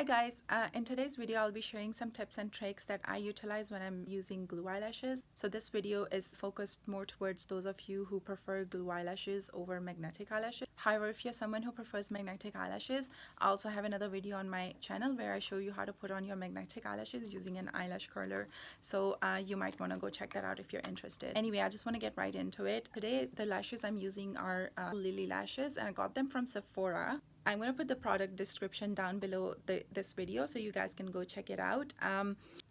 Hi guys, in today's video I'll be sharing some tips and tricks that I utilize when I'm using glue eyelashes. So this video is focused more towards those of you who prefer glue eyelashes over magnetic eyelashes. However, if you're someone who prefers magnetic eyelashes, I also have another video on my channel where I show you how to put on your magnetic eyelashes using an eyelash curler. So you might want to go check that out if you're interested. Anyway, I just want to get right into it. Today the lashes I'm using are Lily lashes, and I got them from Sephora. I'm going to put the product description down below this video so you guys can go check it out.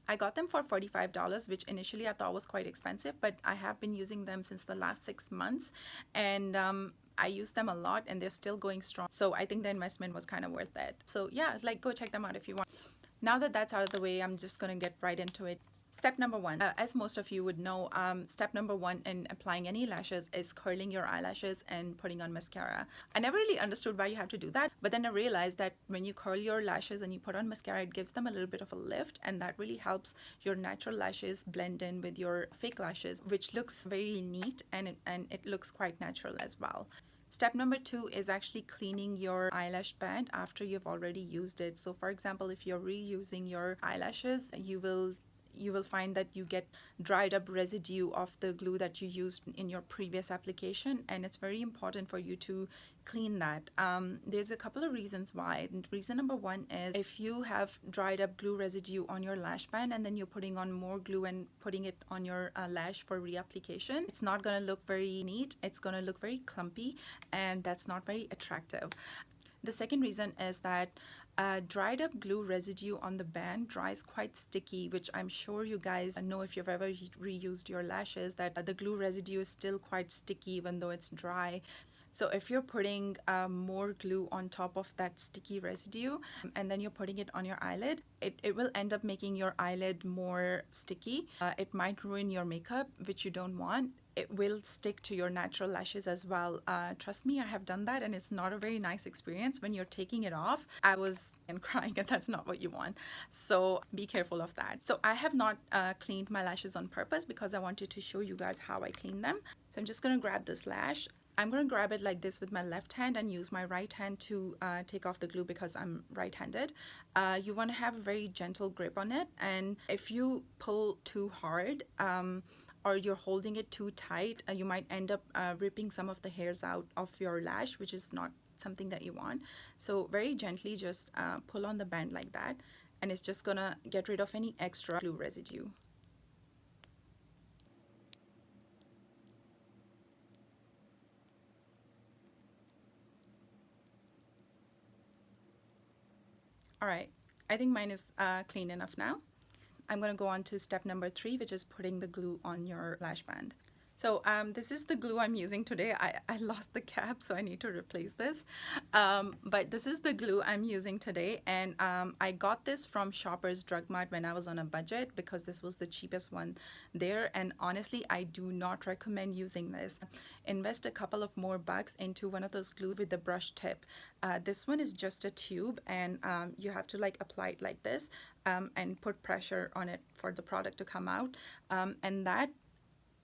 I got them for $45, which initially I thought was quite expensive, but I have been using them since the last 6 months, and I use them a lot and they're still going strong. So I think the investment was kind of worth it. So yeah, like go check them out if you want. Now that that's out of the way, I'm just going to get right into it. Step number one, as most of you would know, step number one in applying any lashes is curling your eyelashes and putting on mascara. I never really understood why you have to do that, but then I realized that when you curl your lashes and you put on mascara, it gives them a little bit of a lift, and that really helps your natural lashes blend in with your fake lashes, which looks very neat and it looks quite natural as well. Step number two is actually cleaning your eyelash band after you've already used it. So for example, if you're reusing your eyelashes, you will find that you get dried up residue of the glue that you used in your previous application, and it's very important for you to clean that. There's a couple of reasons why. Reason number one is if you have dried up glue residue on your lash band and then you're putting on more glue and putting it on your lash for reapplication, it's not going to look very neat. It's going to look very clumpy, and that's not very attractive. The second reason is that dried up glue residue on the band dries quite sticky, which I'm sure you guys know if you've ever reused your lashes, that the glue residue is still quite sticky even though it's dry. So if you're putting more glue on top of that sticky residue and then you're putting it on your eyelid, it will end up making your eyelid more sticky. It might ruin your makeup, which you don't want. It will stick to your natural lashes as well. Trust me, I have done that, and it's not a very nice experience. When you're taking it off, I was crying, and that's not what you want. So be careful of that. So I have not cleaned my lashes on purpose because I wanted to show you guys how I clean them. So I'm just going to grab this lash. I'm going to grab it like this with my left hand and use my right hand to take off the glue because I'm right-handed. You want to have a very gentle grip on it, and if you pull too hard or you're holding it too tight, you might end up ripping some of the hairs out of your lash, which is not something that you want. So very gently just pull on the band like that, and it's just gonna get rid of any extra glue residue. All right, I think mine is clean enough now. I'm going to go on to step number 3, which is putting the glue on your lash band. So this is the glue I'm using today. I lost the cap, so I need to replace this. But this is the glue I'm using today, and I got this from Shoppers Drug Mart when I was on a budget because this was the cheapest one there. And honestly, I do not recommend using this. Invest a couple of more bucks into one of those glue with the brush tip. This one is just a tube, and you have to like apply it like this and put pressure on it for the product to come out, and that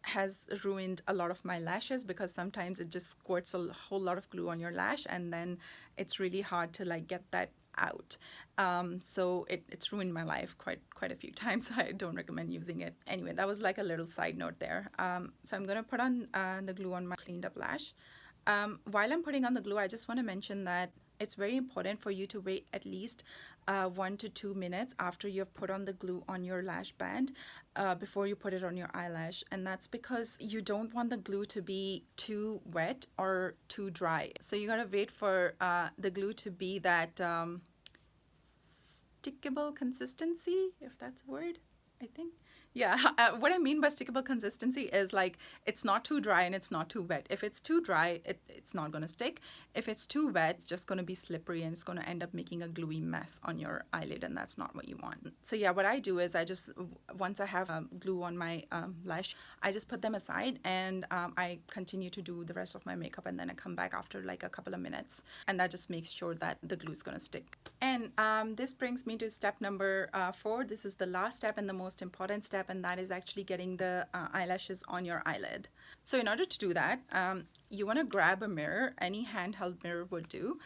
has ruined a lot of my lashes because sometimes it just squirts a whole lot of glue on your lash, and then it's really hard to like get that out. So it's ruined my life quite a few times, so I don't recommend using it. Anyway, that was like a little side note there. So I'm gonna put on the glue on my cleaned up lash. While I'm putting on the glue, I just want to mention that it's very important for you to wait at least 1 to 2 minutes after you've put on the glue on your lash band before you put it on your eyelash. And that's because you don't want the glue to be too wet or too dry. So you gotta wait for the glue to be that stickable consistency, if that's a word, I think. Yeah, what I mean by stickable consistency is like it's not too dry and it's not too wet. If it's too dry, it's not going to stick. If it's too wet, it's just going to be slippery and it's going to end up making a gluey mess on your eyelid, and that's not what you want. So yeah, what I do is I just, once I have glue on my lash, I just put them aside, and I continue to do the rest of my makeup, and then I come back after like a couple of minutes, and that just makes sure that the glue is going to stick. And this brings me to step number 4. This is the last step and the most important step, and that is actually getting the eyelashes on your eyelid. So in order to do that, you want to grab a mirror. Any handheld mirror would do.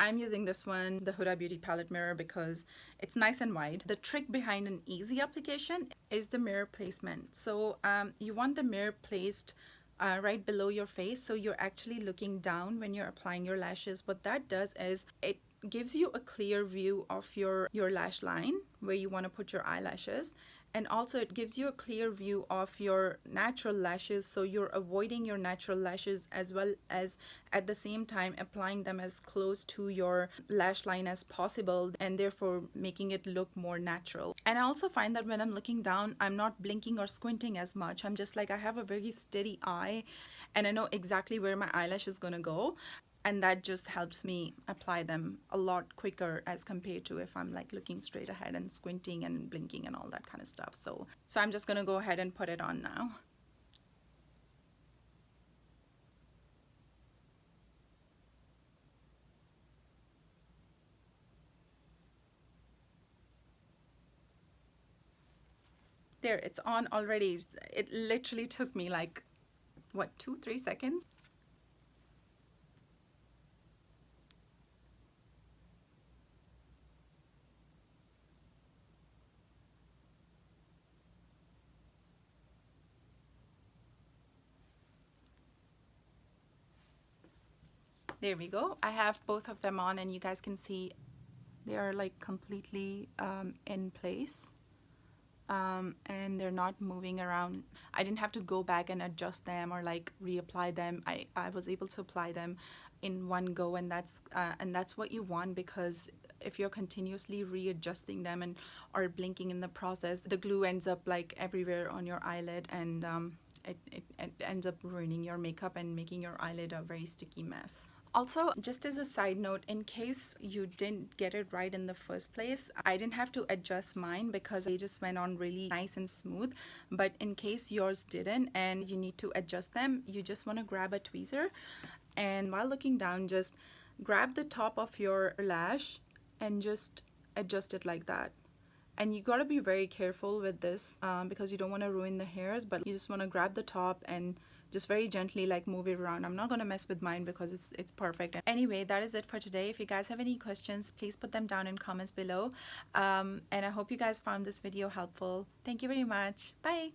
I'm using this one, the Huda Beauty palette mirror, because it's nice and wide. The trick behind an easy application is the mirror placement. So you want the mirror placed right below your face, so you're actually looking down when you're applying your lashes. What that does is it gives you a clear view of your lash line where you want to put your eyelashes, and also it gives you a clear view of your natural lashes, so you're avoiding your natural lashes as well as at the same time applying them as close to your lash line as possible, and therefore making it look more natural. And I also find that when I'm looking down, I'm not blinking or squinting as much. I'm just like, I have a very steady eye and I know exactly where my eyelash is gonna go, and that just helps me apply them a lot quicker as compared to if I'm like looking straight ahead and squinting and blinking and all that kind of stuff. So I'm just gonna go ahead and put it on now. There, it's on already. It literally took me like, what, 2-3 seconds? There we go. I have both of them on and you guys can see they are like completely in place. And they're not moving around. I didn't have to go back and adjust them or like reapply them. I was able to apply them in one go, and that's what you want, because if you're continuously readjusting them and or blinking in the process, the glue ends up like everywhere on your eyelid, and it ends up ruining your makeup and making your eyelid a very sticky mess. Also, just as a side note, in case you didn't get it right in the first place, I didn't have to adjust mine because they just went on really nice and smooth. But in case yours didn't and you need to adjust them, you just want to grab a tweezer, and while looking down, just grab the top of your lash and just adjust it like that. And you got to be very careful with this because you don't want to ruin the hairs, but you just want to grab the top and just very gently like move it around. I'm not going to mess with mine because it's perfect. Anyway, that is it for today. If you guys have any questions, please put them down in comments below. And I hope you guys found this video helpful. Thank you very much. Bye.